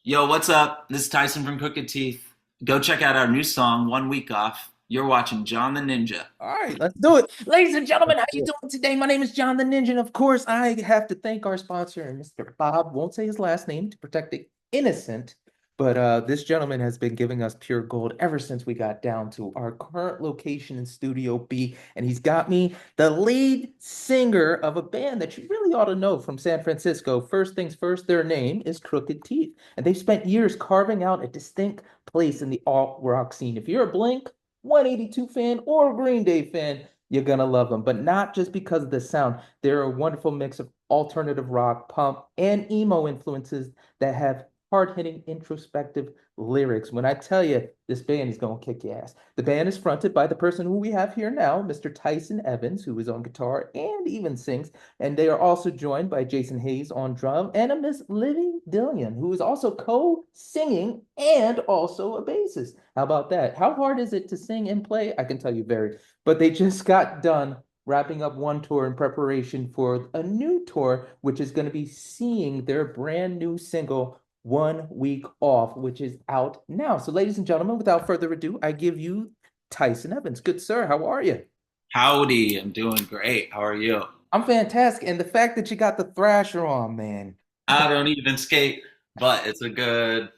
Yo, what's up? This is Tyson from Crooked Teeth. Go check out our new song, One Week Off. You're watching John the Ninja. All right, let's do it. Ladies and gentlemen, Let's how you do it. doing today? My name is John the Ninja, and of course, I have to thank our sponsor, Mr. Bob. Won't say his last name to protect the innocent, but this gentleman has been giving us pure gold ever since we got down to our current location in Studio B, and he's got me the lead singer of a band that you really ought to know from San Francisco. First things first, their name is Crooked Teeth, and they've spent years carving out a distinct place in the alt rock scene. If you're a Blink 182 fan or a Green Day fan, you're gonna love them. But not just because of the sound. They're a wonderful mix of alternative rock, punk, and emo influences that have hard-hitting, introspective lyrics. When I tell you this band is gonna kick your ass. The band is fronted by the person who we have here now, Mr. Tyson Evens, who is on guitar and even sings. And they are also joined by Jason Haze on drum and a Miss Livi Dillon, who is also co-singing and also a bassist. How about that? How hard is it to sing and play? I can tell you very. But they just got done wrapping up one tour in preparation for a new tour, which is going to be seeing their brand new single, One Week Off, which is out now. So, ladies and gentlemen, without further ado, I give you Tyson Evans. Good sir, how are you? Howdy, I'm doing great. How are you? I'm fantastic. And the fact that you got the thrasher on, man. I don't even skate, but it's a good,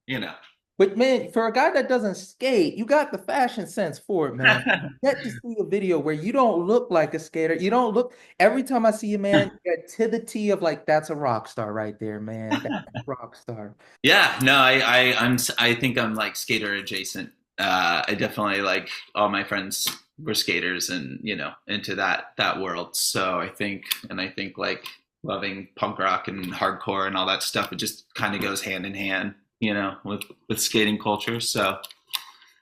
you know. But man, for a guy that doesn't skate, you got the fashion sense for it, man. Get to see a video where you don't look like a skater. You don't look, every time I see you, man, you get to the T of like, that's a rock star right there, man. That's a rock star. Yeah, no, I think I'm like skater adjacent. I definitely like all my friends were skaters and into that world. So I think like loving punk rock and hardcore and all that stuff, it just kind of goes hand in hand, with skating culture. So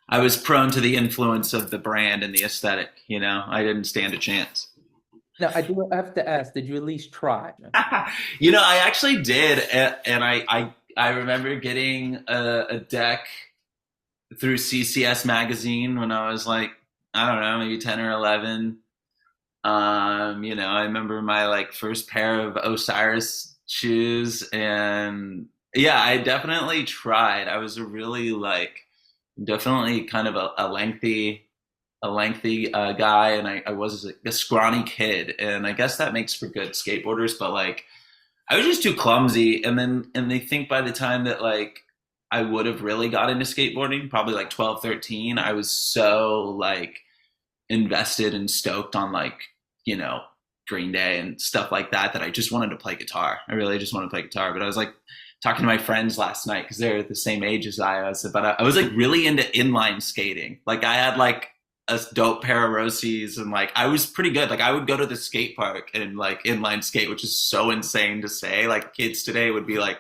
I was prone to the influence of the brand and the aesthetic. I didn't stand a chance. Now, I do have to ask, did you at least try? I actually did, and I remember getting a deck through CCS magazine when I was like, I don't know, maybe 10 or 11. I remember my like first pair of Osiris shoes, and yeah, I definitely tried. I was a really like definitely kind of a lengthy guy, and I was a scrawny kid, and I guess that makes for good skateboarders, but like I was just too clumsy. And they think by the time that like I would have really got into skateboarding, probably like 12, 13, I was so like invested and stoked on like, you know, Green Day and stuff like that I just wanted to play guitar. I really just wanted to play guitar. But I was like talking to my friends last night because they're the same age as I was, but I was like really into inline skating. Like I had like a dope pair of Rossies, and like I was pretty good. Like I would go to the skate park and like inline skate, which is so insane to say. Like kids today would be like,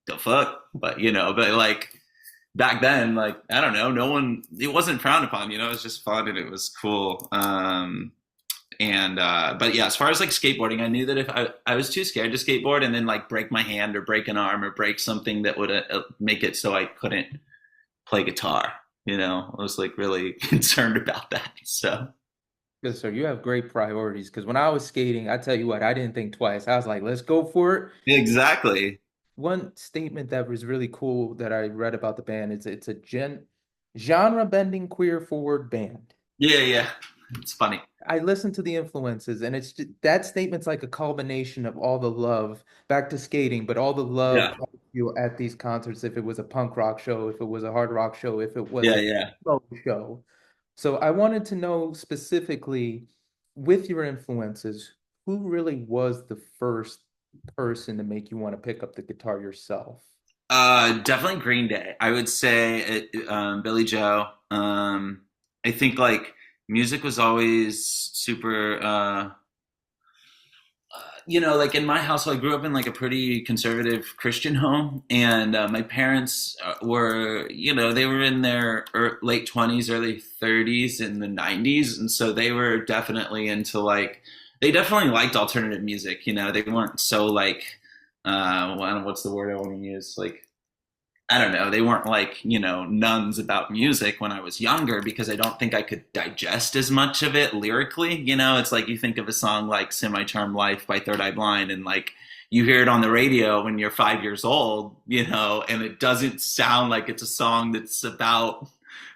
the fuck? But like back then, like I don't know, no one, it wasn't frowned upon, it was just fun and it was cool. And but yeah, as far as like skateboarding, I knew that if I was too scared to skateboard and then like break my hand or break an arm or break something that would make it so I couldn't play guitar. I was like really concerned about that. So Good sir, you have great priorities. Because when I was skating, I tell you what, I didn't think twice. I was like, let's go for it. exactly. One statement that was really cool that I read about the band is it's a genre bending queer forward band. Yeah, yeah. It's funny. I listened to the influences, and that statement's like a culmination of all the love back to skating, but all the love Yeah. I feel at these concerts. If it was a punk rock show, if it was a hard rock show, if it was Yeah, a yeah. emo show. So I wanted to know specifically with your influences, who really was the first person to make you want to pick up the guitar yourself? Definitely Green Day. I would say Billy Joe. I think like music was always super. Like in my household, I grew up in like a pretty conservative Christian home, and my parents were, they were in their late 20s, early 30s in the 90s, and so they were definitely into like, they definitely liked alternative music. They weren't so like, what's the word I want to use? Like I don't know, they weren't like, nuns about music when I was younger because I don't think I could digest as much of it lyrically. It's like you think of a song like Semi Charmed Life by Third Eye Blind, and like you hear it on the radio when you're 5 years old, and it doesn't sound like it's a song that's about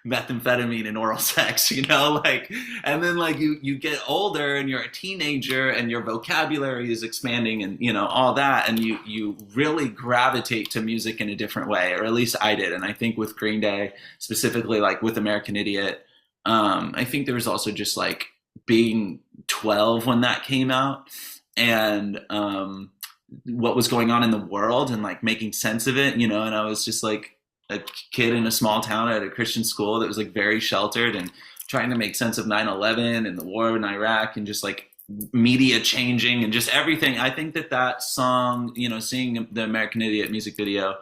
methamphetamine and oral sex, like, and then like you get older and you're a teenager and your vocabulary is expanding and all that, and you really gravitate to music in a different way, or at least I did. And I think with Green Day, specifically like with American Idiot, I think there was also just like being 12 when that came out, and what was going on in the world and like making sense of it, and I was just like a kid in a small town at a Christian school that was like very sheltered, and trying to make sense of 9/11 and the war in Iraq, and just like media changing and just everything. I think that song, seeing the American Idiot music video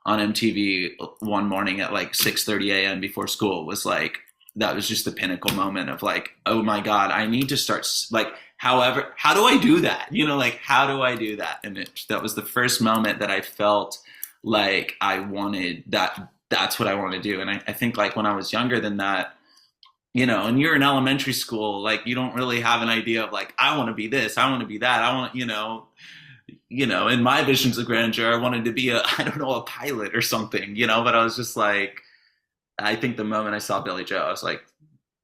on MTV one morning at like 6:30 a.m. before school was like, that was just the pinnacle moment of like, oh my God, I need to start like, how do I do that? Like, how do I do that? And that was the first moment that I felt like I wanted that's what I want to do. And I think like when I was younger than that, and you're in elementary school, like you don't really have an idea of like, I want to be this, I want to be that, I want, in my visions of grandeur, I wanted to be a pilot or something, but I was just like, I think the moment I saw Billy Joe, I was like,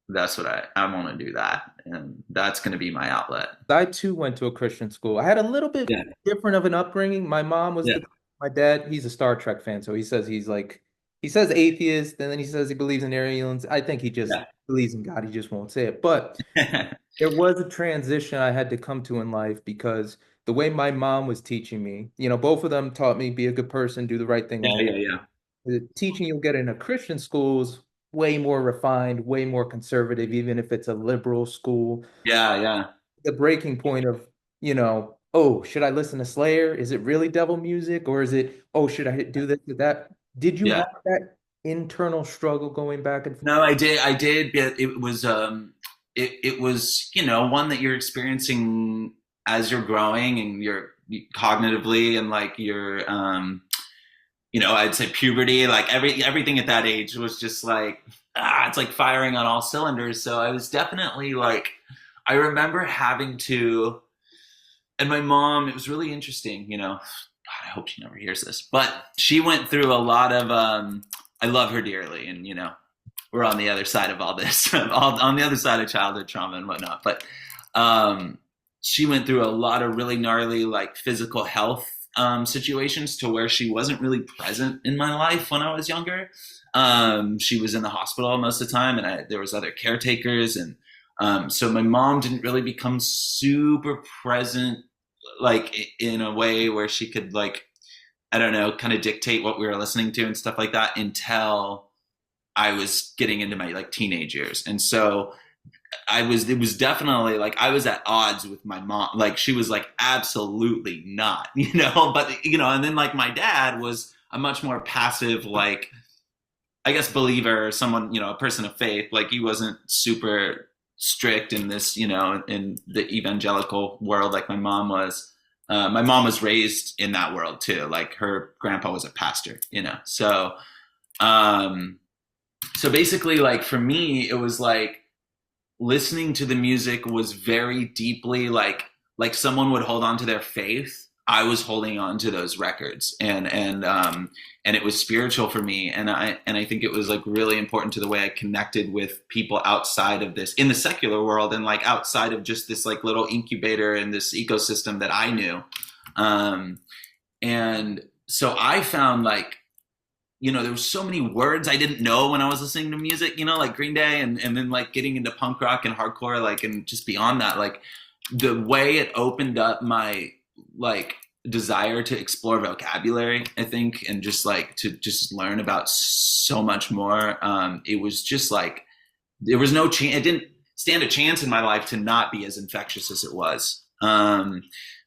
that's what I want to do that. And that's going to be my outlet. I too went to a Christian school. I had a little bit Yeah. different of an upbringing. My mom was Yeah. my dad, he's a Star Trek fan, so he says he says atheist, and then he says he believes in aliens. I think he just believes in God, he just won't say it. But there was a transition I had to come to in life, because the way my mom was teaching me, both of them taught me be a good person, do the right thing. Yeah. The teaching you'll get in a Christian school is way more refined, way more conservative, even if it's a liberal school. Yeah. The breaking point of, oh, should I listen to Slayer? Is it really devil music? Or is it, oh, should I do this or that? Did you Yeah. have that internal struggle going back and forth? No, I did. But it was, it was, one that you're experiencing as you're growing and you're cognitively, and like you're, I'd say puberty, like everything at that age was just like, it's like firing on all cylinders. So I was definitely like, I remember having to, and my mom, it was really interesting, God, I hope she never hears this, but she went through a lot of, I love her dearly. And, we're on the other side of all this, on the other side of childhood trauma and whatnot. But she went through a lot of really gnarly, like physical health situations, to where she wasn't really present in my life when I was younger. She was in the hospital most of the time, and there was other caretakers. And so my mom didn't really become super present, like in a way where she could like, I don't know, kind of dictate what we were listening to and stuff like that, until I was getting into my like teenage years. And so it was definitely like I was at odds with my mom. Like she was like, absolutely not, but, and then like my dad was a much more passive, like, I guess, believer, someone, a person of faith. Like he wasn't super strict in this, in the evangelical world like my mom was. My mom was raised in that world too. Like her grandpa was a pastor, so, so basically like for me, it was like, listening to the music was very deeply like someone would hold on to their faith. I was holding on to those records, and it was spiritual for me. And I think it was like really important to the way I connected with people outside of this, in the secular world, and like outside of just this like little incubator and this ecosystem that I knew. And so I found like, there was so many words I didn't know when I was listening to music, like Green Day, and then like getting into punk rock and hardcore, like, and just beyond that, like the way it opened up my like desire to explore vocabulary, I think, and just like to just learn about so much more. It was just like, there was no chance, it didn't stand a chance in my life to not be as infectious as it was.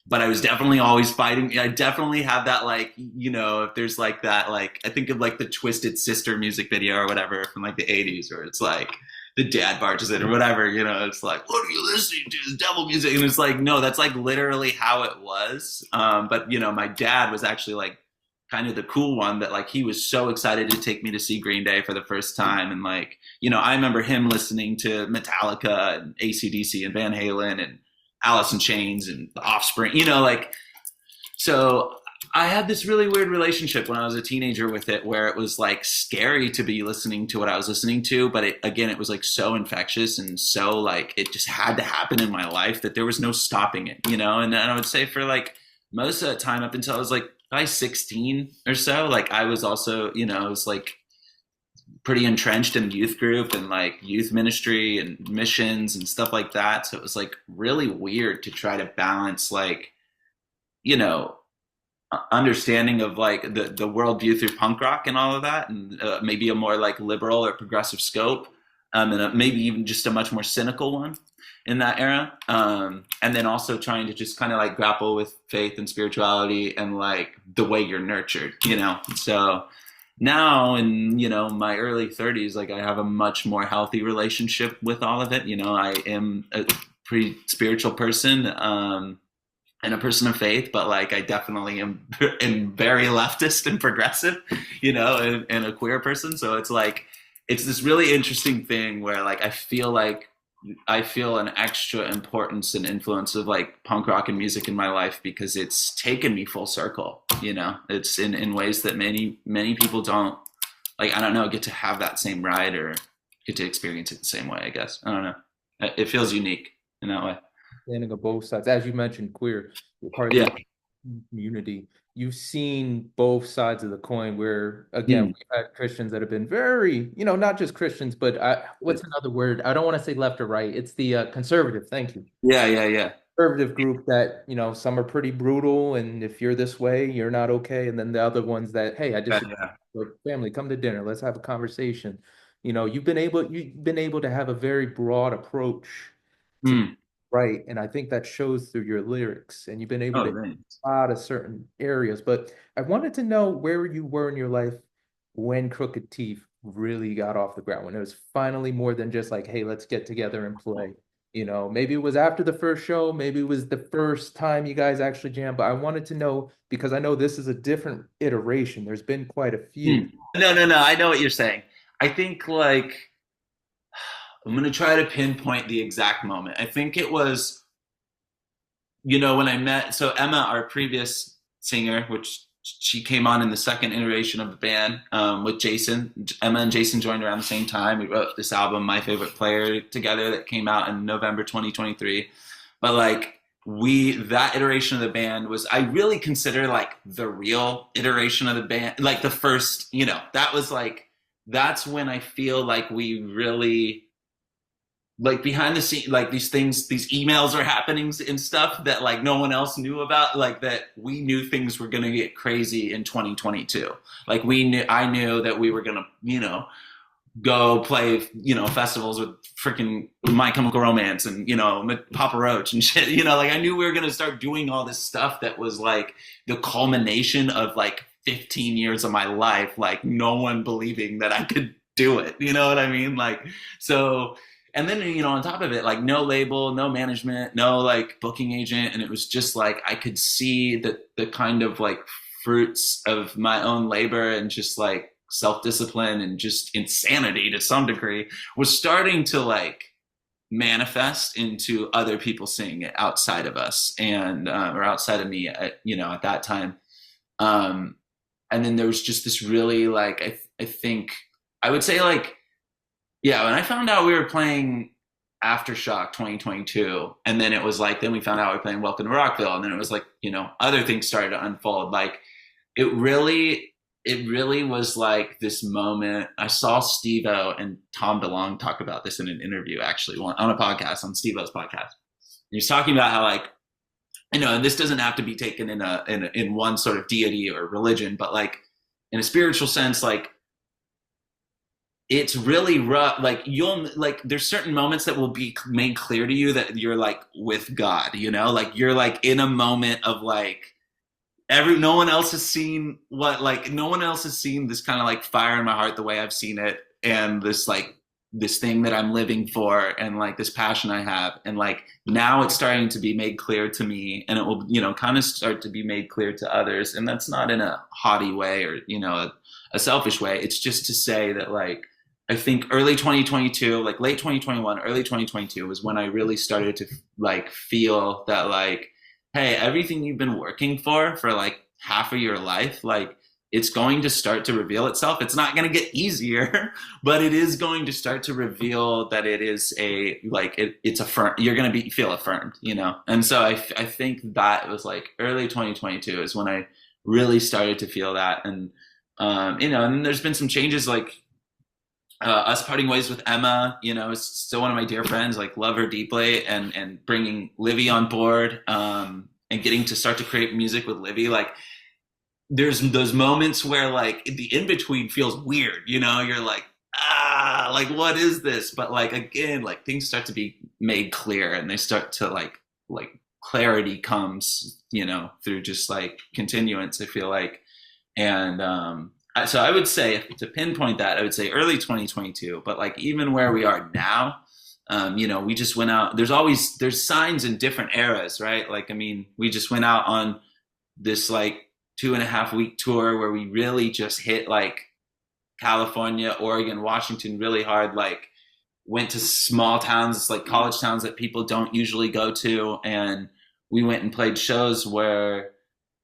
But I was definitely always fighting. I definitely have that, like, if there's like that, like, I think of like the Twisted Sister music video or whatever from like the 80s, where it's like the dad barges in or whatever, it's like, what are you listening to? It's devil music. And it's like, no, that's like literally how it was. But, my dad was actually like kind of the cool one, that like he was so excited to take me to see Green Day for the first time. And like, I remember him listening to Metallica and AC/DC and Van Halen and Alice in Chains and The Offspring, like, So I had this really weird relationship when I was a teenager with it, where it was like scary to be listening to what I was listening to, but it was like so infectious and so like it just had to happen in my life that there was no stopping it, you know. And I would say for like most of the time up until I was like probably 16 or so, like I was also, you know, I was like pretty entrenched in youth group and like youth ministry and missions and stuff like that. So it was like really weird to try to balance like, you know, understanding of like the worldview through punk rock and all of that, and maybe a more like liberal or progressive scope, and maybe even just a much more cynical one in that era. And then also trying to just kind of like grapple with faith and spirituality and like the way you're nurtured, you know? So now in, you know, my early 30s, like I have a much more healthy relationship with all of it. You know, I am a pretty spiritual person. And a person of faith, but like I definitely am very leftist and progressive, you know, and a queer person. So it's like it's this really interesting thing where like I feel an extra importance and influence of like punk rock and music in my life because it's taken me full circle, you know. It's in ways that many people don't, like, I don't know, get to have that same ride or get to experience it the same way, I guess. I don't know. It feels unique in that way. Standing on both sides, as you mentioned, queer, you're part of Yeah. the community. You've seen both sides of the coin where, again, Mm. we've had Christians that have been very, you know, not just Christians, but what's another word? I don't want to say left or right. It's the conservative. Thank you. Yeah, yeah, yeah. Conservative group that, you know, some are pretty brutal, and if you're this way, you're not okay. And then the other ones that, hey, I Yeah, disagree. yeah. Family, come to dinner. Let's have a conversation. You know, you've been able to have a very broad approach to Mm. right, and I think that shows through your lyrics, and you've been able Oh, to thanks. out of certain areas. But I wanted to know where you were in your life when Crooked Teeth really got off the ground, when it was finally more than just like, hey, let's get together and play. You know, maybe it was after the first show, maybe it was the first time you guys actually jammed, but I wanted to know because I know this is a different iteration. There's been quite a few. Mm. No, no, no. I know what you're saying. I think like I'm gonna try to pinpoint the exact moment. I think it was, you know, when I met so Emma, our previous singer, which she came on in the second iteration of the band with Jason. Emma and Jason joined around the same time. We wrote this album, My Favorite Player, together that came out in November 2023. But like that iteration of the band was, I really consider like the real iteration of the band, like the first, you know, that was like that's when I feel like we really like behind the scene, like these things, these emails are happening and stuff that like no one else knew about, like that we knew things were going to get crazy in 2022. Like I knew that we were going to, you know, go play, you know, festivals with freaking My Chemical Romance and, you know, Papa Roach and shit, you know, like I knew we were going to start doing all this stuff that was like the culmination of like 15 years of my life, like no one believing that I could do it. You know what I mean? Like, so, and then, you know, on top of it, like no label, no management, no like booking agent. And it was just like, I could see the kind of like fruits of my own labor and just like self-discipline and just insanity to some degree was starting to like manifest into other people seeing it outside of us and, or outside of me, at, you know, at that time. Um, and then there was just this really like, I think I would say like, yeah, when I found out we were playing Aftershock 2022, and then it was like, then we found out we were playing Welcome to Rockville, and then it was like, you know, other things started to unfold. Like it really was like this moment. I saw Steve-O and Tom DeLonge talk about this in an interview, actually, on a podcast, on Steve-O's podcast. He was talking about how like, you know, and this doesn't have to be taken in one sort of deity or religion, but like in a spiritual sense, like it's really rough. Like you'll like there's certain moments that will be made clear to you that you're like with God, you know, like you're like in a moment of like no one else has seen no one else has seen this kind of like fire in my heart the way I've seen it, and this like this thing that I'm living for and like this passion I have, and like now it's starting to be made clear to me, and it will, you know, kind of start to be made clear to others. And that's not in a haughty way or, you know, a selfish way. It's just to say that like I think early 2022, like late 2021, early 2022 was when I really started to like feel that like hey, everything you've been working for like half of your life, like it's going to start to reveal itself. It's not going to get easier, but it is going to start to reveal that it is a like it's affirmed. You're going to be feel affirmed, you know. And so I think that was like early 2022 is when I really started to feel that, and you know, and there's been some changes like us parting ways with Emma, you know, is still one of my dear friends, like love her deeply, and bringing Livy on board, and getting to start to create music with Livy, like there's those moments where like the in between feels weird, you know, you're like, like what is this? But like again, like things start to be made clear, and they start to like clarity comes, you know, through just like continuance, I feel like. And so I would say, to pinpoint that, I would say early 2022. But like even where we are now, you know, we just went out. There's signs in different eras, right? Like I mean, we just went out on this like 2.5 week tour where we really just hit like California, Oregon, Washington really hard. Like went to small towns, like college towns that people don't usually go to, and we went and played shows where,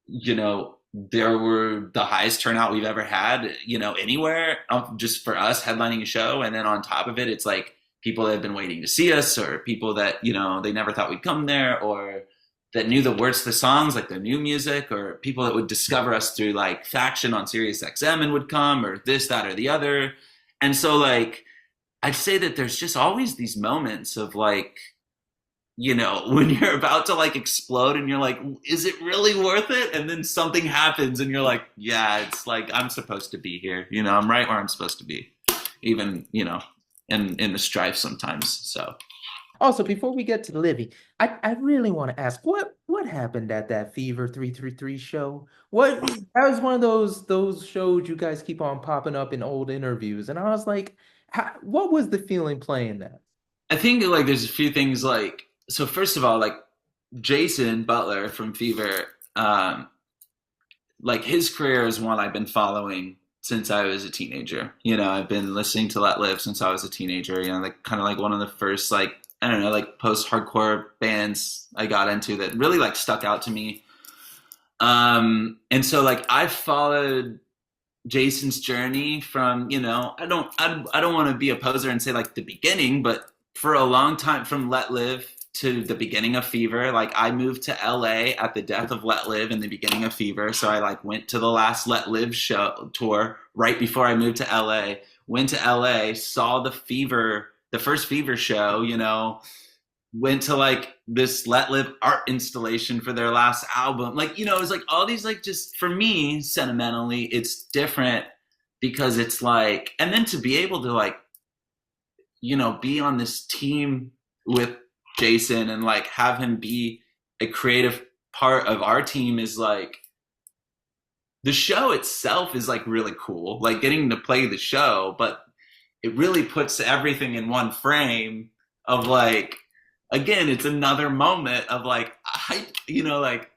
you know, there were the highest turnout we've ever had, you know, anywhere, just for us headlining a show. And then on top of it, it's like people that have been waiting to see us, or people that, you know, they never thought we'd come there, or that knew the words to the songs, like the new music, or people that would discover us through like Faction on Sirius XM and would come, or this, that, or the other. And so like, I'd say that there's just always these moments of like, you know, when you're about to like explode and you're like, is it really worth it? And then something happens and you're like, yeah, it's like, I'm supposed to be here. You know, I'm right where I'm supposed to be, even, you know, in the strife sometimes. So Also, before we get to Livy, I really want to ask what happened at that Fever 333 show? What that was one of those shows you guys keep on popping up in old interviews, and I was like, what was the feeling playing that? I think like there's a few things like, so first of all, like Jason Butler from Fever, like his career is one I've been following since I was a teenager. You know, I've been listening to Let Live since I was a teenager. You know, like kind of like one of the first like, I don't know, like post-hardcore bands I got into that really like stuck out to me. And so like I followed Jason's journey from, you know, I don't want to be a poser and say like the beginning, but for a long time from Let Live to the beginning of Fever, like I moved to LA at the death of Let Live and the beginning of Fever. So I like went to the last Let Live show tour right before I moved to LA, went to LA, saw the first Fever show, you know, went to like this Let Live art installation for their last album. Like, you know, it was like all these, like, just for me, sentimentally, it's different because it's like, and then to be able to like, you know, be on this team with Jason and like have him be a creative part of our team is like, the show itself is like really cool, like getting to play the show, but it really puts everything in one frame of like, again, it's another moment of like, you know, like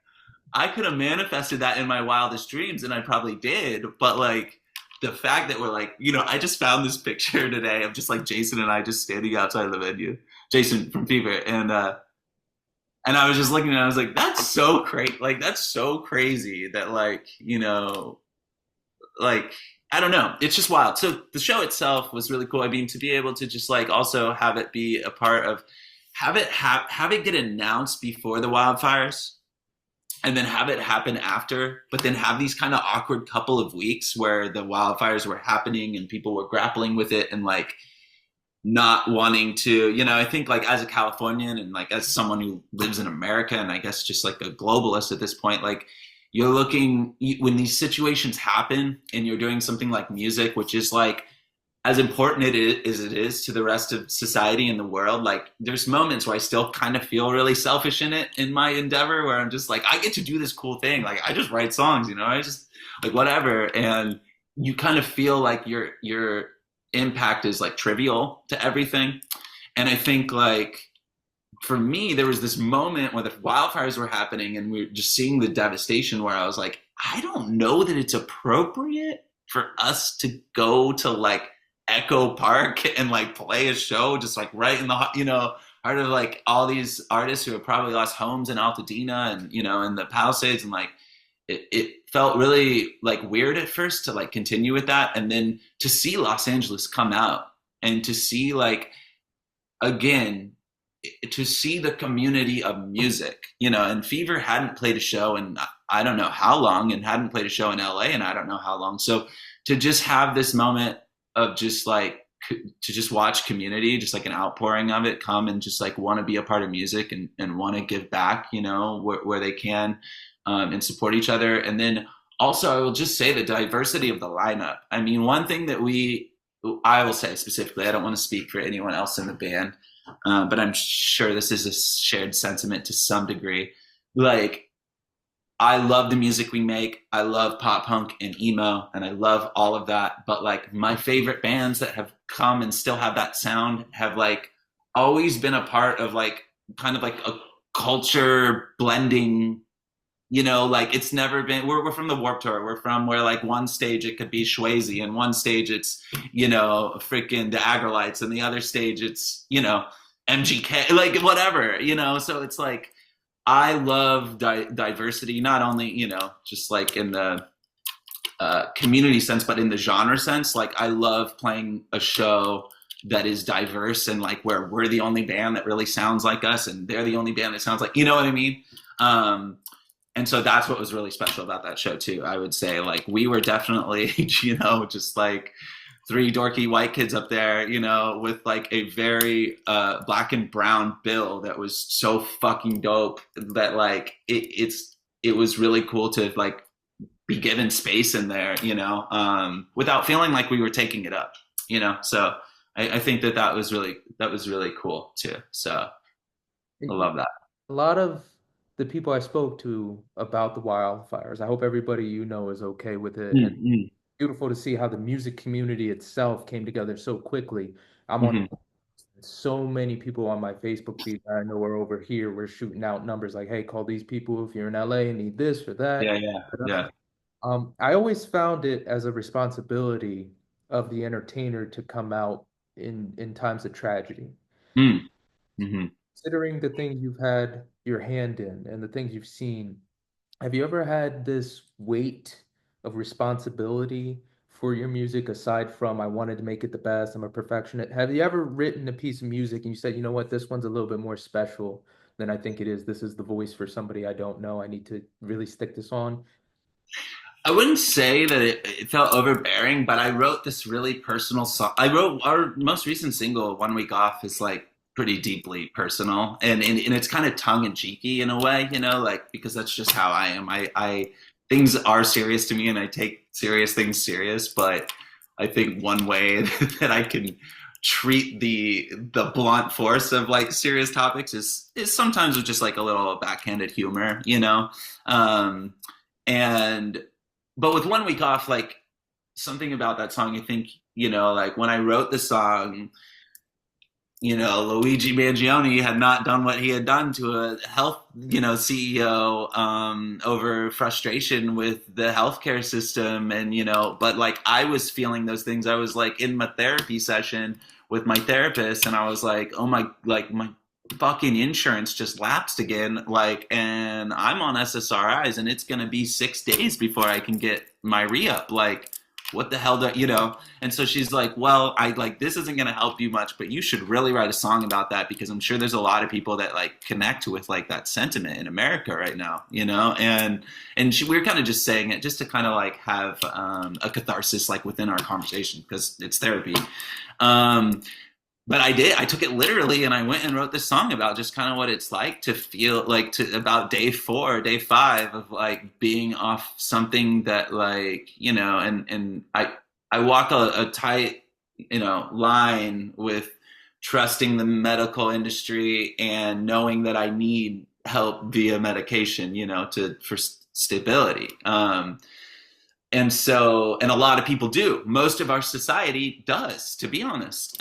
I could have manifested that in my wildest dreams, and I probably did, but like the fact that we're like, you know, I just found this picture today of just like Jason and I just standing outside of the venue, Jason from Fever, and I was just looking at it, I was like, that's so crazy, like that's so crazy that like, you know, like I don't know, it's just wild. So the show itself was really cool. I mean, to be able to just like also have it be a part of, have it get announced before the wildfires, and then have it happen after, but then have these kind of awkward couple of weeks where the wildfires were happening and people were grappling with it and like not wanting to, you know, I think like as a Californian and like as someone who lives in America and I guess just like a globalist at this point, like you're looking, when these situations happen and you're doing something like music, which is like as important as it is to the rest of society and the world, like there's moments where I still kind of feel really selfish in it, in my endeavor, where I'm just like, I get to do this cool thing. Like I just write songs, you know, I just like whatever. And you kind of feel like your impact is like trivial to everything. And I think like for me, there was this moment where the wildfires were happening and we were just seeing the devastation where I was like, I don't know that it's appropriate for us to go to like Echo Park and like play a show just like right in the, you know, heart of like all these artists who have probably lost homes in Altadena and in the Palisades, and like it felt really like weird at first to like continue with that, and then to see Los Angeles come out and to see like again to see the community of music, and Fever hadn't played a show in I don't know how long, and hadn't played a show in LA and I don't know how long. So to just have this moment of just like to just watch community, just like an outpouring of it come and just like want to be a part of music and want to give back, where they can, and support each other. And then also I will just say the diversity of the lineup. I mean, one thing that I will say specifically, I don't want to speak for anyone else in the band, but I'm sure this is a shared sentiment to some degree. Like, I love the music we make. I love pop punk and emo, and I love all of that. But like my favorite bands that have come and still have that sound have like always been a part of like kind of like a culture blending. Like it's never been. We're from the Warped Tour. We're from where like one stage it could be Swayze, and one stage it's freaking the Agrolites, and the other stage it's MGK, like whatever. So it's like. I love diversity, not only, just like in the community sense, but in the genre sense. Like I love playing a show that is diverse and like where we're the only band that really sounds like us and they're the only band that sounds like, you know what I mean? And so that's what was really special about that show too. I would say like we were definitely, just like three dorky white kids up there, with like a very black and brown bill that was so fucking dope that like it was really cool to like be given space in there, without feeling like we were taking it up, So I think that was really cool too. So I love that. A lot of the people I spoke to about the wildfires, I hope everybody is okay with it. And Mm-hmm. beautiful to see how the music community itself came together so quickly. I'm on Mm-hmm. so many people on my Facebook feed that I know are over here. We're shooting out numbers like, hey, call these people if you're in LA and need this or that. Yeah, yeah, yeah. I always found it as a responsibility of the entertainer to come out in times of tragedy. Mm-hmm. Considering the things you've had your hand in and the things you've seen, have you ever had this weight of responsibility for your music aside from I wanted to make it the best, I'm a perfectionist? Have you ever written a piece of music and you said, you know what, this one's a little bit more special than I think it is. This is the voice for somebody I don't know. I need to really stick this on. I wouldn't say that it felt overbearing, but I wrote this really personal song. I wrote our most recent single, "One Week Off," is like pretty deeply personal, and it's kind of tongue in cheeky in a way, like because that's just how I am. I things are serious to me, and I take serious things serious. But I think one way that I can treat the blunt force of like serious topics is sometimes with just like a little backhanded humor. Um, and but with One Week Off, like something about that song, I think, like when I wrote the song, Luigi Mangione had not done what he had done to a health, CEO, over frustration with the healthcare system. And, but like I was feeling those things. I was like in my therapy session with my therapist and I was like, oh my, like my fucking insurance just lapsed again. Like, and I'm on SSRIs and it's going to be 6 days before I can get my re-up. Like, what the hell and so she's like, well, I like, this isn't going to help you much, but you should really write a song about that because I'm sure there's a lot of people that like connect with like that sentiment in America right now, and we were kind of just saying it just to kind of like have a catharsis like within our conversation because it's therapy. But I took it literally and I went and wrote this song about just kind of what it's like to feel like about day 4, day 5 of like being off something that like, and I walk a tight, line with trusting the medical industry and knowing that I need help via medication, for stability. And so, and a lot of people do. Most of our society does, to be honest.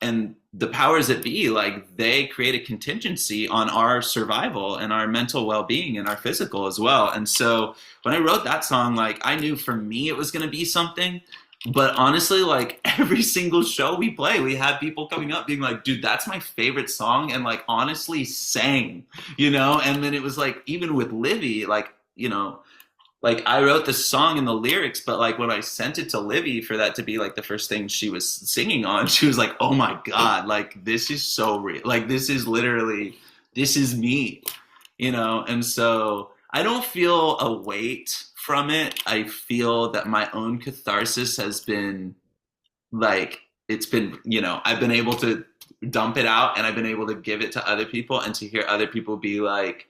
and the powers that be, like they create a contingency on our survival and our mental well-being and our physical as well. And so when I wrote that song, like I knew for me it was going to be something, but honestly, like every single show we play, we have people coming up being like, dude, that's my favorite song, and like honestly sang, and then it was like, even with Livy, like, like I wrote the song and the lyrics, but like when I sent it to Livy for that to be like the first thing she was singing on, she was like, "Oh my God, like this is so real. Like this is literally, this is me," And so I don't feel a weight from it. I feel that my own catharsis has been like, it's been, I've been able to dump it out, and I've been able to give it to other people, and to hear other people be like,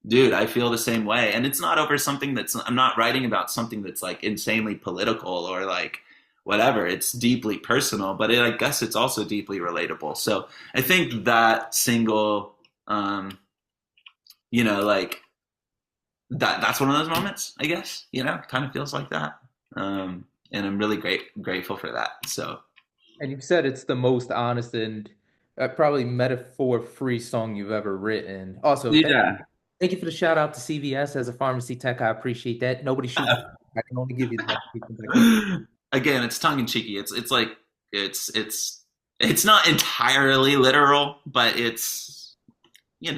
dude, I feel the same way. And it's not over something I'm not writing about something that's like insanely political or like whatever. It's deeply personal, but I guess it's also deeply relatable. So I think that single, like that's one of those moments, I guess, kind of feels like that. And I'm really grateful for that. So, And you've said it's the most honest and probably metaphor-free song you've ever written. Also, yeah. thank you for the shout out to CVS as a pharmacy tech. I appreciate that. Nobody shoot me. I can only give you the notifications I can. Again, it's tongue in cheeky. It's like it's not entirely literal, but it's It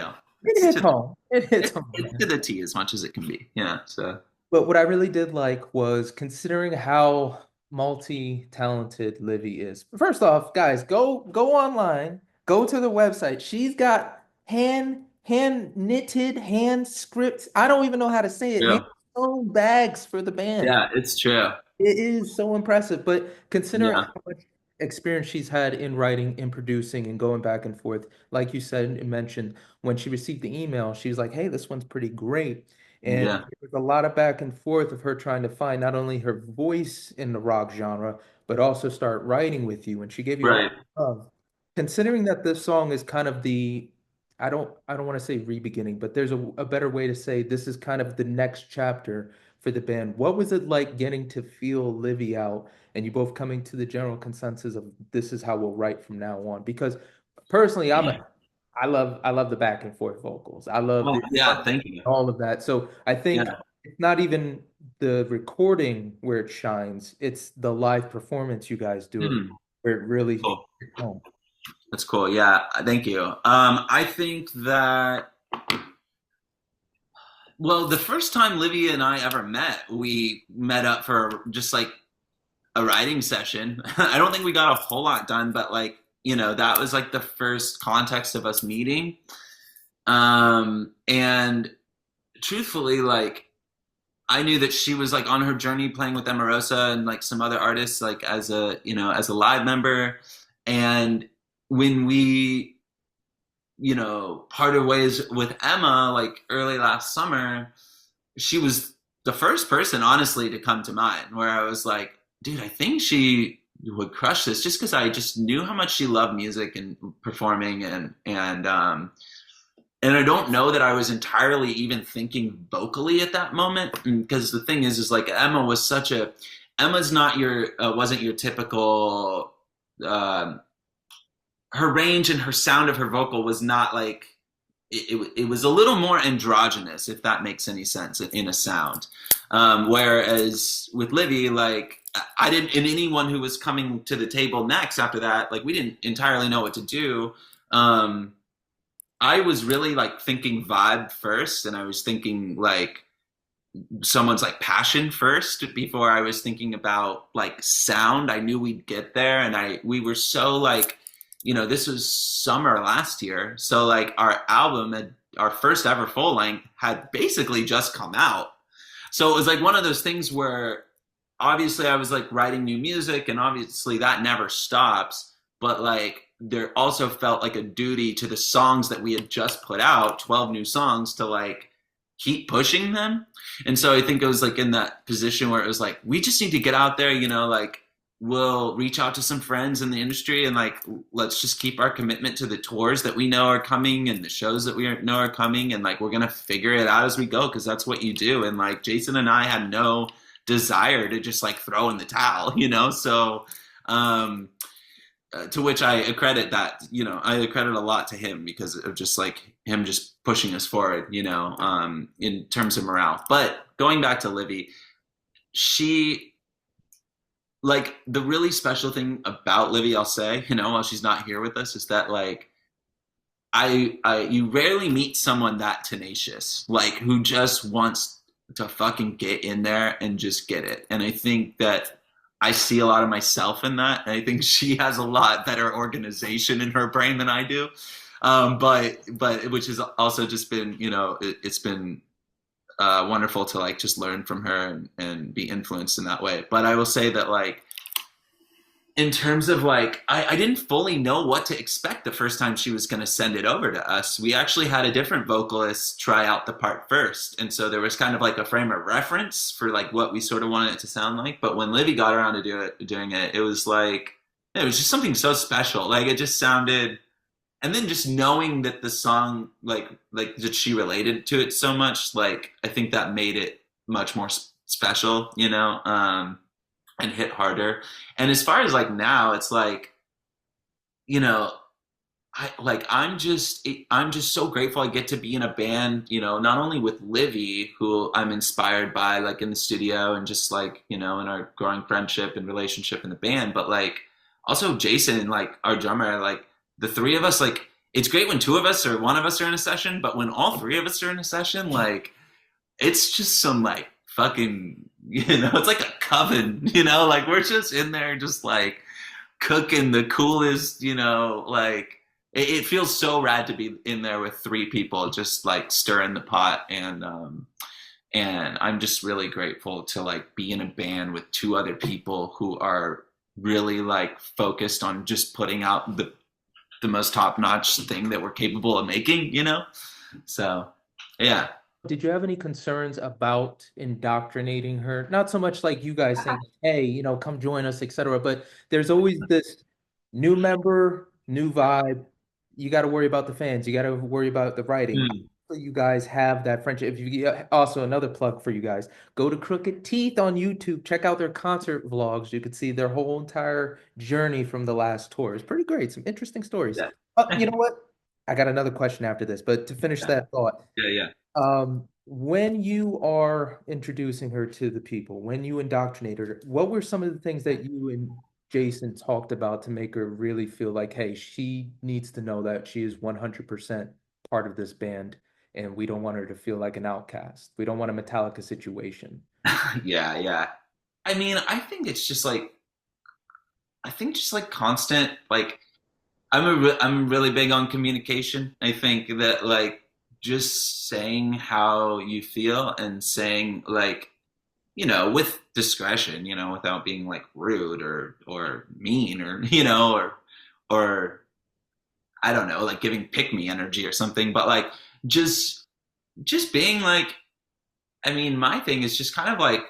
hits home. It hits home. it's to the T as much as it can be. Yeah. So But what I really did like was considering how multi-talented Livy is. First off, guys, go online, go to the website. She's got hand knitted, hand scripts. I don't even know how to say it. Hand yeah, sewn bags for the band. yeah, it's true. It is so impressive. But considering Yeah, how much experience she's had in writing, in producing, and going back and forth, like you said and mentioned, when she received the email, she was like, "Hey, this one's pretty great." And yeah, there was a lot of back and forth of her trying to find not only her voice in the rock genre, but also start writing with you. And she gave you a lot right. of love. Considering that this song is kind of the, I don't want to say re-beginning, but there's a better way to say this is kind of the next chapter for the band. What was it like getting to feel Livy out and you both coming to the general consensus of this is how we'll write from now on? Because personally, I love the back and forth vocals. I love Well, the yeah. Thank you. all of that. So I think Yeah. it's not even the recording where it shines, it's the live performance you guys do it Hmm. where it really Cool. hits home. That's cool. Yeah. Thank you. I think that, well, the first time Livy and I ever met, we met up for just like a writing session. I don't think we got a whole lot done, but like, that was like the first context of us meeting. And truthfully, like, I knew that she was like on her journey playing with Emarosa and like some other artists, like as a live member. And when we, parted ways with Emma, like early last summer, she was the first person, honestly, to come to mind where I was like, dude, I think she would crush this, just because I just knew how much she loved music and performing, and I don't know that I was entirely even thinking vocally at that moment, because the thing is like Emma's not your wasn't your typical, her range and her sound of her vocal was not like, it was a little more androgynous, if that makes any sense, in a sound. Whereas with Livy, like I didn't, and anyone who was coming to the table next after that, like we didn't entirely know what to do. I was really like thinking vibe first, and I was thinking like someone's like passion first before I was thinking about like sound. I knew we'd get there, and we were so like, this was summer last year, so like our first ever full length had basically just come out. So it was like one of those things where obviously I was like writing new music, and obviously that never stops, but like there also felt like a duty to the songs that we had just put out, 12 new songs, to like keep pushing them. And so I think it was like in that position where it was like, we just need to get out there, like we'll reach out to some friends in the industry, and like let's just keep our commitment to the tours that we know are coming and the shows that we know are coming, and like we're gonna figure it out as we go, because that's what you do. And like Jason and I had no desire to just like throw in the towel, so to which I accredit that, I accredit a lot to him because of just like him just pushing us forward, in terms of morale. But going back to Livy, she, like, the really special thing about Livy, I'll say, while she's not here with us, is that like you rarely meet someone that tenacious, like who just wants to fucking get in there and just get it. And I think that I see a lot of myself in that. And I think she has a lot better organization in her brain than I do. But which has also just been, it's been wonderful to like just learn from her and be influenced in that way. But I will say that like in terms of like I didn't fully know what to expect the first time she was going to send it over to us. We actually had a different vocalist try out the part first, and so there was kind of like a frame of reference for like what we sort of wanted it to sound like. But when Livy got around to doing it, it was like it was just something so special. Like it just sounded, and then just knowing that the song like that she related to it so much, like I think that made it much more special, and hit harder. And as far as like now, it's like, you know, I'm just so grateful I get to be in a band, not only with Livy, who I'm inspired by, like in the studio and just like, in our growing friendship and relationship in the band, but like also Jason, like our drummer, like the three of us, like it's great when two of us or one of us are in a session, but when all three of us are in a session, like it's just some like fucking, it's like a coven, like we're just in there just like cooking the coolest, like it feels so rad to be in there with three people just like stirring the pot. And I'm just really grateful to like be in a band with two other people who are really like focused on just putting out the most top-notch thing that we're capable of making, so yeah. Did you have any concerns about indoctrinating her? Not so much like you guys saying, hey, come join us, etc. But there's always this new member, new vibe. You got to worry about the fans. You got to worry about the writing. Mm. So you guys have that friendship. If you also another plug for you guys, go to Crooked Teeth on YouTube. Check out their concert vlogs. You could see their whole entire journey from the last tour. It's pretty great. Some interesting stories. Yeah. You know what? I got another question after this, but to finish Yeah. that thought, Yeah. Yeah. when you are introducing her to the people, when you indoctrinate her, what were some of the things that you and Jason talked about to make her really feel like, hey, she needs to know that she is 100% part of this band, and we don't want her to feel like an outcast. We don't want a Metallica situation. Yeah. Yeah. I mean, I think just like constant, like I'm really big on communication. I think that like just saying how you feel and saying like, with discretion, without being like rude or mean or, or I don't know, like giving pick me energy or something, but like just just being like, I mean, my thing is just kind of like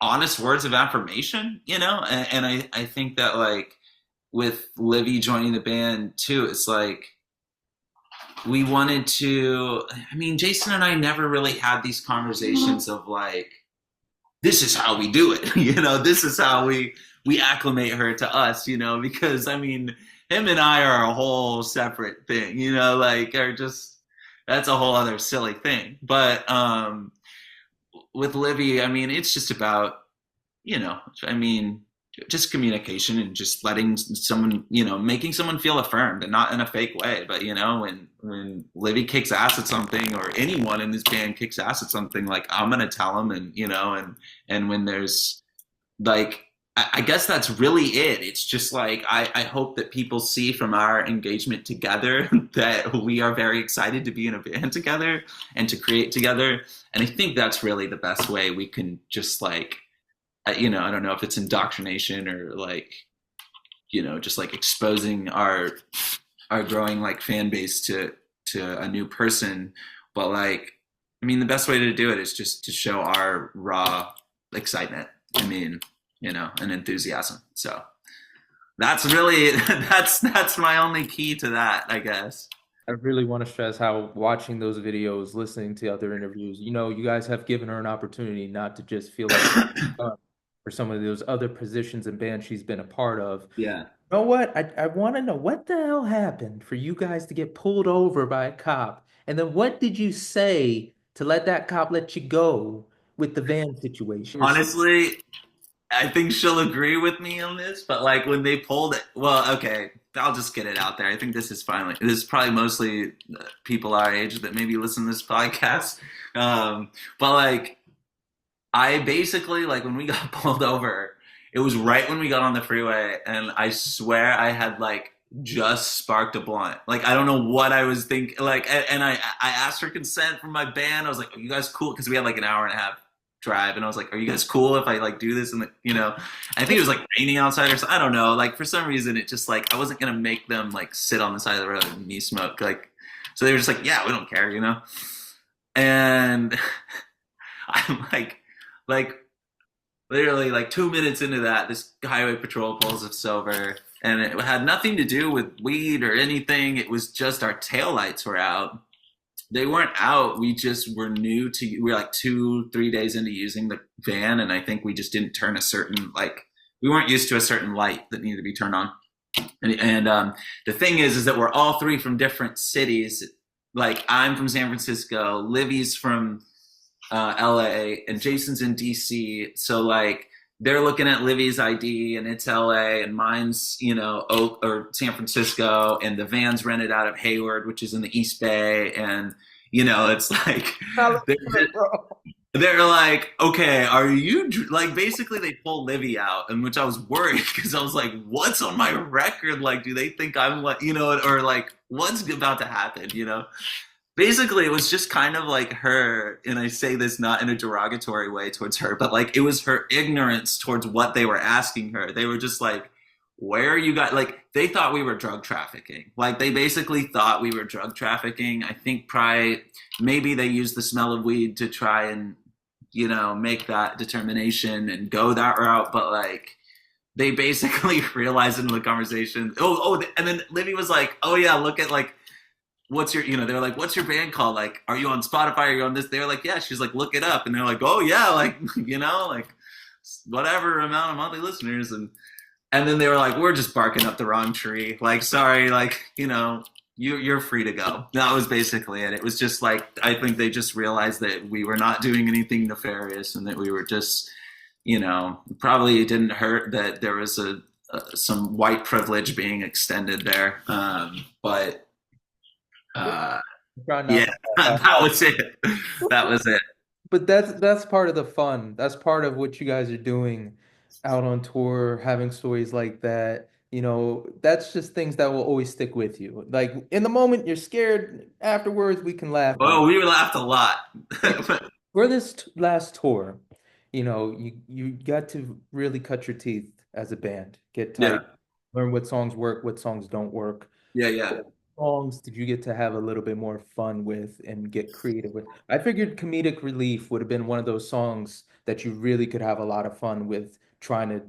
honest words of affirmation, and I think that like with Livy joining the band too, it's like we wanted to, I mean, Jason and I never really had these conversations of like, this is how we do it, this is how we acclimate her to us, because I mean, him and I are a whole separate thing, like are just, that's a whole other silly thing. But with Livy, I mean, it's just about, I mean, just communication and just letting someone, making someone feel affirmed and not in a fake way. But when Livy kicks ass at something or anyone in this band kicks ass at something, like I'm gonna tell them, and and when there's like, I guess that's really it. It's just like I hope that people see from our engagement together that we are very excited to be in a band together and to create together. And I think that's really the best way we can just like, I don't know if it's indoctrination or like, just like exposing our growing like fan base to a new person. But like, I mean, the best way to do it is just to show our raw excitement. I mean, and enthusiasm. So that's really that's my only key to that, I guess. I really want to stress how watching those videos, listening to other interviews, you guys have given her an opportunity not to just feel like for some of those other positions and bands she's been a part of. Yeah. You know what? I want to know what the hell happened for you guys to get pulled over by a cop? And then what did you say to let that cop let you go with the van situation? Honestly, I think she'll agree with me on this, but like when they pulled it, well, okay, I'll just get it out there. I think this is probably mostly people our age that maybe listen to this podcast. But like, I basically, like, when we got pulled over, it was right when we got on the freeway, and I swear I had like just sparked a blunt. Like, I don't know what I was thinking. Like, and I asked for consent from my band. I was like, "Are you guys cool?" Because we had like an hour and a half drive, and I was like, "Are you guys cool if I like do this?" And I think it was like raining outside or something. I don't know. Like, for some reason, it just like I wasn't gonna make them like sit on the side of the road and me smoke. Like, so they were just like, "Yeah, we don't care," And I'm like literally like 2 minutes into that, this highway patrol pulls us over, and it had nothing to do with weed or anything. It was just our taillights were out. They weren't out. We just were new to. We were like 2, 3 days into using the van, and I think we just didn't turn a certain like we weren't used to a certain light that needed to be turned on. And the thing is that we're all three from different cities. Like I'm from San Francisco, Livy's from LA, and Jason's in DC. So like they're looking at Livy's ID and it's LA, and mine's Oak or San Francisco, and the van's rented out of Hayward, which is in the East Bay, and it's like they're, they're like, okay, are you like basically they pull Livy out, and which I was worried because I was like, what's on my record? Like, do they think I'm like or like what's about to happen? Basically, it was just kind of like her, and I say this not in a derogatory way towards her, but like it was her ignorance towards what they were asking her. They were just like, where are you guys? Like, they thought we were drug trafficking. Like, they basically thought we were drug trafficking. I think maybe they used the smell of weed to try and, make that determination and go that route. But like, they basically realized in the conversation, and then Livy was like, oh yeah, look at like, what's your they were like, what's your band called, like, are you on Spotify, are you on this? They're like, yeah. She's like, look it up. And they're like, oh yeah, like like whatever amount of monthly listeners. And then they were like, we're just barking up the wrong tree, like, sorry, like, you're free to go. That was basically it. It was just like, I think they just realized that we were not doing anything nefarious, and that we were just probably it didn't hurt that there was some white privilege being extended there, but yeah, that was it. That was it. But that's part of the fun. That's part of what you guys are doing out on tour, having stories like that. That's just things that will always stick with you. Like in the moment you're scared, afterwards we can laugh about Oh, it. we laughed a lot. For this last tour, you got to really cut your teeth as a band, get Yeah, tight, learn what songs work, what songs don't work. yeah, yeah. Songs did you get to have a little bit more fun with and get creative with? I figured Comedic Relief would have been one of those songs that you really could have a lot of fun with trying to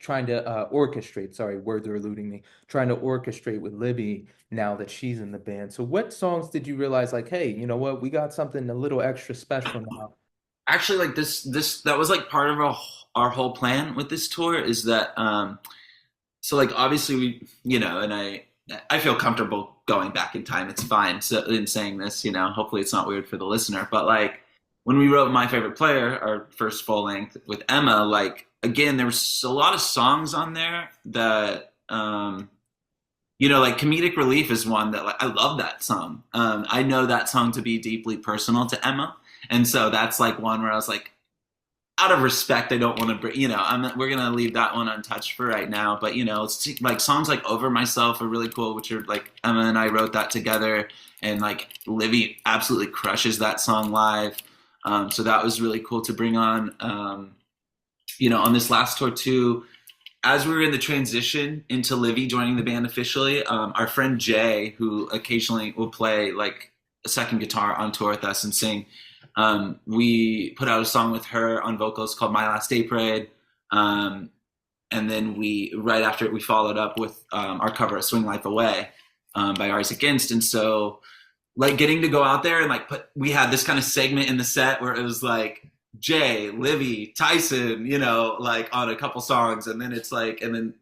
orchestrate. Sorry, words are eluding me. Trying to orchestrate with Libby now that she's in the band. So what songs did you realize like, hey, you know what? We got something a little extra special now. Actually, like this that was like part of our whole plan with this tour, is that so like obviously we and I feel comfortable going back in time. It's fine. So in saying this, hopefully it's not weird for the listener, but like when we wrote My Favorite Player, our first full length with Emma, like again, there was a lot of songs on there that like Comedic Relief is one that, like, I love that song. I know that song to be deeply personal to Emma, and so that's like one where I was like, out of respect, I don't want to bring, we're gonna leave that one untouched for right now. But it's like songs like Over Myself are really cool, which are like Emma and I wrote that together, and like Livy absolutely crushes that song live. So that was really cool to bring on. On this last tour too, as we were in the transition into Livy joining the band officially, our friend Jay, who occasionally will play like a second guitar on tour with us and sing, we put out a song with her on vocals called My Last Day Parade. And then right after it, we followed up with our cover of Swing Life Away by Ours Against. And so like getting to go out there and like we had this kind of segment in the set where it was like Jay, Livy, Tyson, like on a couple songs, and then it's like, and then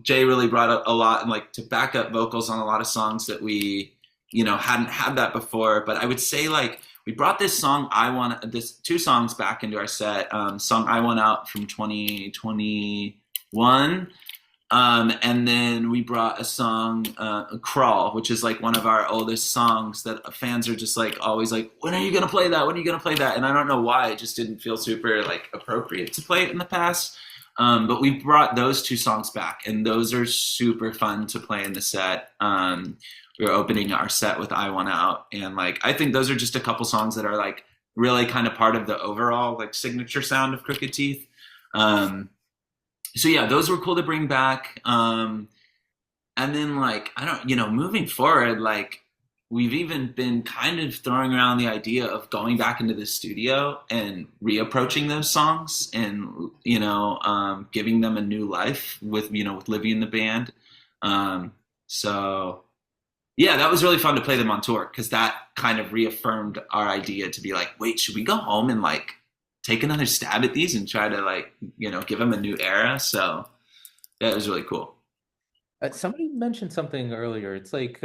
Jay really brought up a lot and like to back up vocals on a lot of songs that we hadn't had that before. But I would say like we brought this two songs back into our set. Song I Want Out from 2021. And then we brought a song, Crawl, which is like one of our oldest songs that fans are just like always like, when are you going to play that? When are you going to play that? And I don't know why, it just didn't feel super like appropriate to play it in the past. But we brought those two songs back, and those are super fun to play in the set. We were opening our set with I Want Out, and like I think those are just a couple songs that are like really kind of part of the overall like signature sound of Crooked Teeth. So yeah, those were cool to bring back. And then like, I don't, moving forward, like we've even been kind of throwing around the idea of going back into the studio and reapproaching those songs and, giving them a new life with Livy in the band. So yeah, that was really fun to play them on tour, because that kind of reaffirmed our idea to be like, wait, should we go home and like take another stab at these and try to like, give them a new era. So that was really cool. Somebody mentioned something earlier. It's like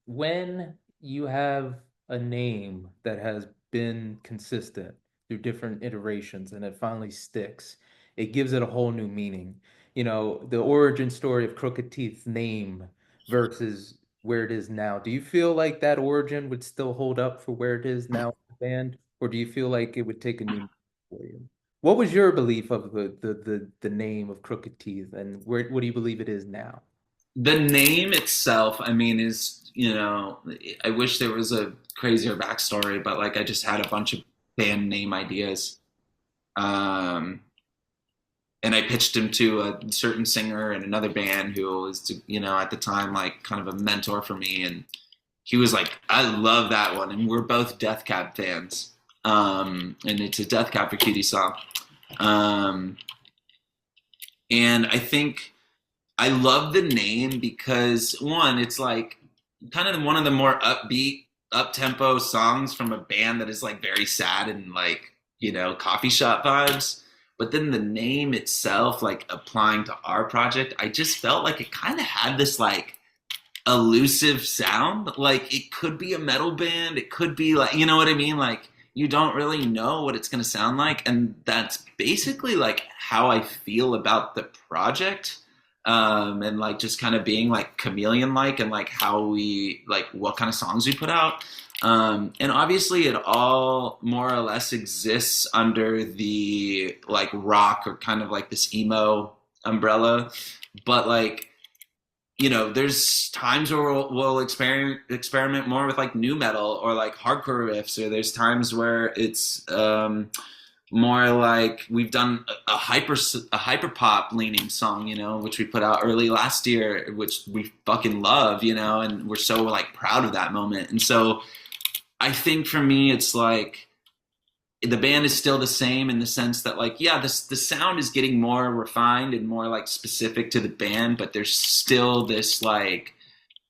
when you have a name that has been consistent through different iterations and it finally sticks, it gives it a whole new meaning. The origin story of Crooked Teeth's name versus where it is now. Do you feel like that origin would still hold up for where it is now in the band, or do you feel like it would take a new for you? What was your belief of the name of Crooked Teeth, and what do you believe it is now? The name itself, I mean, is, I wish there was a crazier backstory, but like I just had a bunch of band name ideas. Um, and I pitched him to a certain singer in another band who was, at the time, like kind of a mentor for me. And he was like, I love that one. And we're both Death Cab fans. And it's a Death Cab for Cutie song. Um, and I think I love the name because, one, it's like kind of one of the more upbeat, up-tempo songs from a band that is like very sad and like, coffee shop vibes. But then the name itself, like applying to our project, I just felt like it kind of had this like elusive sound. Like it could be a metal band, it could be like, you know what I mean? Like you don't really know what it's going to sound like. And that's basically like how I feel about the project. And like just kind of being like chameleon like, and like how we like what kind of songs we put out. And obviously it all more or less exists under the like rock or kind of like this emo umbrella. But like, there's times where we'll experiment more with like new metal or like hardcore riffs, or there's times where it's more like we've done a hyper pop leaning song, which we put out early last year, which we fucking love, and we're so like proud of that moment. And so I think for me, it's like the band is still the same in the sense that like, yeah, the sound is getting more refined and more like specific to the band, but there's still this like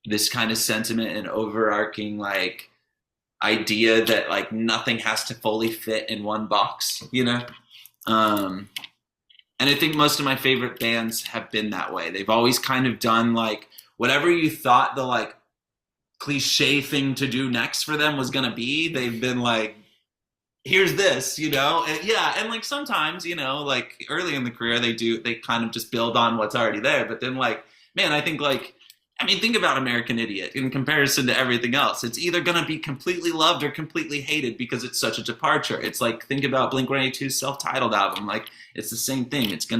this kind of sentiment and overarching like idea that like nothing has to fully fit in one box, and I think most of my favorite bands have been that way. They've always kind of done like whatever you thought the like cliche thing to do next for them was gonna be, they've been like, here's this, and yeah, and like sometimes, like early in the career they kind of just build on what's already there. But then like, man, I think like, I mean, think about American Idiot in comparison to everything else. It's either going to be completely loved or completely hated because it's such a departure. It's like, think about Blink-182's self-titled album. Like, it's the same thing. It's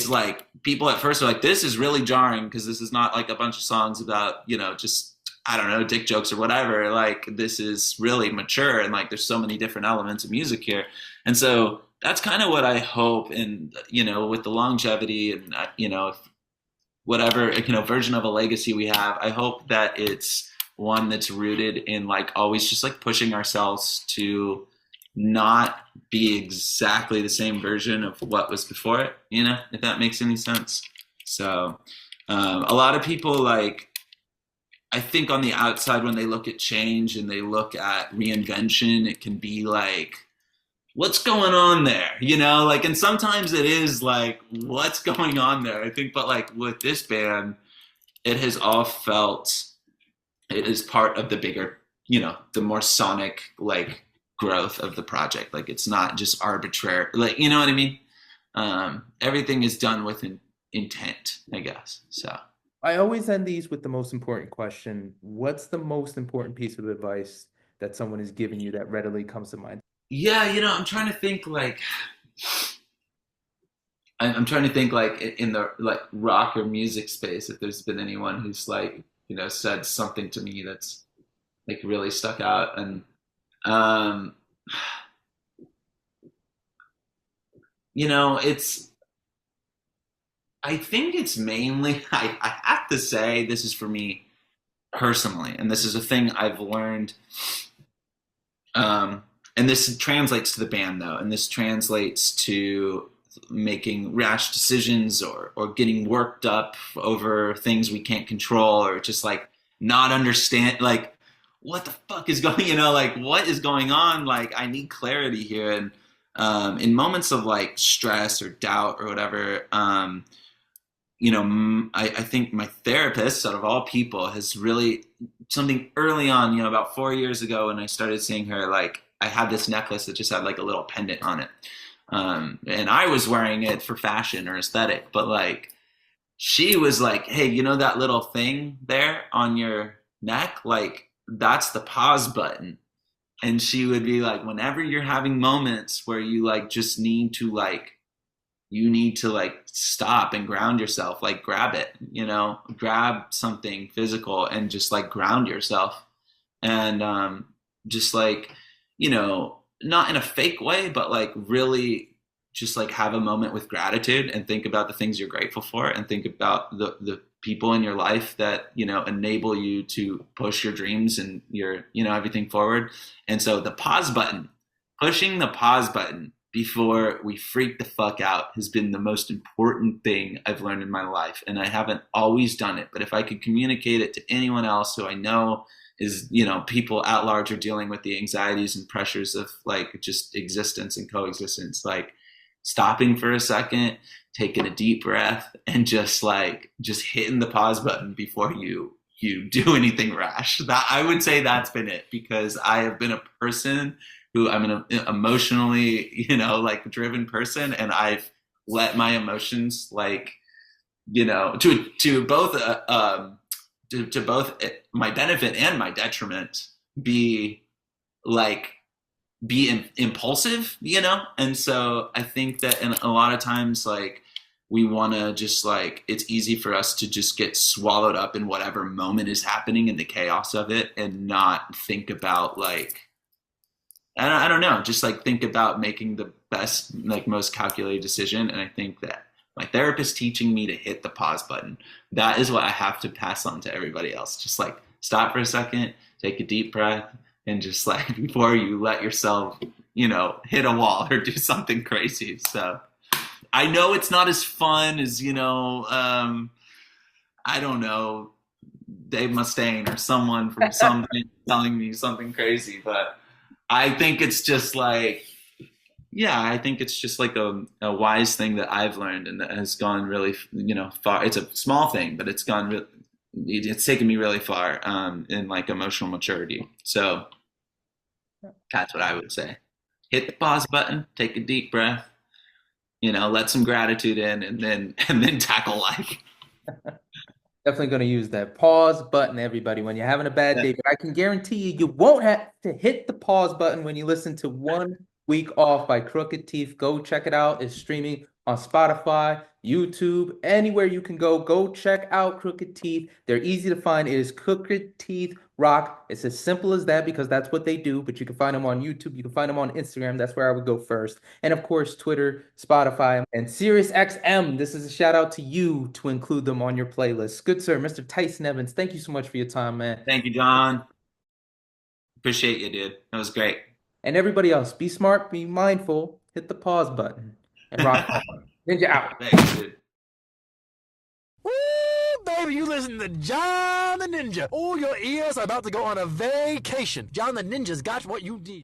like, people at first are like, this is really jarring because this is not like a bunch of songs about, just, I don't know, dick jokes or whatever. Like, this is really mature and like, there's so many different elements of music here. And so that's kind of what I hope. And, with the longevity and, whatever version of a legacy we have, I hope that it's one that's rooted in like always just like pushing ourselves to not be exactly the same version of what was before it, if that makes any sense. So a lot of people, like, I think on the outside when they look at change and they look at reinvention, it can be like, what's going on there, you know, like, and sometimes it is like, what's going on there, I think, but like with this band, it has all felt, it is part of the bigger, you know, the more sonic like growth of the project. Like it's not just arbitrary, like, you know what I mean. Everything is done with intent, I guess. So I always end these with the most important question. What's the most important piece of advice that someone has given you that readily comes to mind? yeah, you know, I'm trying to think like, I'm trying to think like in the like rock or music space, if there's been anyone who's like, you know, said something to me that's like really stuck out. And um you know, it's, I think it's mainly, I have to say, this is for me personally, and this is a thing I've learned. And this translates to the band though, and this translates to making rash decisions, or getting worked up over things we can't control, or just like not understand, like what the fuck is going, you know, like what is going on? Like I need clarity here. And in moments of like stress or doubt or whatever, you know, I think my therapist, out of all people, has really, something early on, you know, about 4 years ago when I started seeing her, like I had this necklace that just had like a little pendant on it. And I was wearing it for fashion or aesthetic, but like she was like, hey, you know that little thing there on your neck? Like that's the pause button. And she would be like, whenever you're having moments where you like just need to like, you need to like stop and ground yourself, like grab it, you know, grab something physical and just like ground yourself. And just like, you know, not in a fake way, but like really just like have a moment with gratitude and think about the things you're grateful for, and think about the people in your life that, you know, enable you to push your dreams and your, you know, everything forward. And so the pause button, pushing the pause button before we freak the fuck out, has been the most important thing I've learned in my life. And I haven't always done it, but if I could communicate it to anyone else who I know is, you know, people at large are dealing with the anxieties and pressures of like just existence and coexistence, like stopping for a second, taking a deep breath, and just like just hitting the pause button before you do anything rash. That, I would say, that's been it, because I have been a person who, I'm an emotionally, you know, like driven person, and I've let my emotions like, you know, to both to both my benefit and my detriment, be like, be impulsive, you know. And so I think that in a lot of times, like we want to just like, it's easy for us to just get swallowed up in whatever moment is happening in the chaos of it, and not think about like, I don't know, just like think about making the best, like most calculated decision. And I think that my therapist teaching me to hit the pause button, that is what I have to pass on to everybody else. Just like stop for a second, take a deep breath, and just like before you let yourself, you know, hit a wall or do something crazy. So I know it's not as fun as, you know, I don't know, Dave Mustaine or someone from something telling me something crazy, but I think it's just like, yeah, I think it's just like a wise thing that I've learned, and that has gone really, you know, far. It's a small thing, but it's gone, it's taken me really far in like emotional maturity. So that's what I would say. Hit the pause button, take a deep breath, you know, let some gratitude in, and then tackle life. Definitely going to use that pause button, everybody, when you're having a bad day. But I can guarantee you, you won't have to hit the pause button when you listen to 1 Week Off by Crooked Teeth. Go check it out. It's streaming on Spotify, YouTube, anywhere you can go. Go check out Crooked Teeth. They're easy to find. It is Crooked Teeth Rock. It's as simple as that, because that's what they do. But you can find them on YouTube. You can find them on Instagram. That's where I would go first. And of course, Twitter, Spotify, and SiriusXM. This is a shout out to you to include them on your playlist. Good sir, Mr. Tyson Evans. Thank you so much for your time, man. Thank you, John. Appreciate you, dude. That was great. And everybody else, be smart, be mindful, hit the pause button, and rock on. Ninja out. Thanks, dude. Woo, baby, you listen to John the Ninja. All your ears are about to go on a vacation. John the Ninja's got what you need.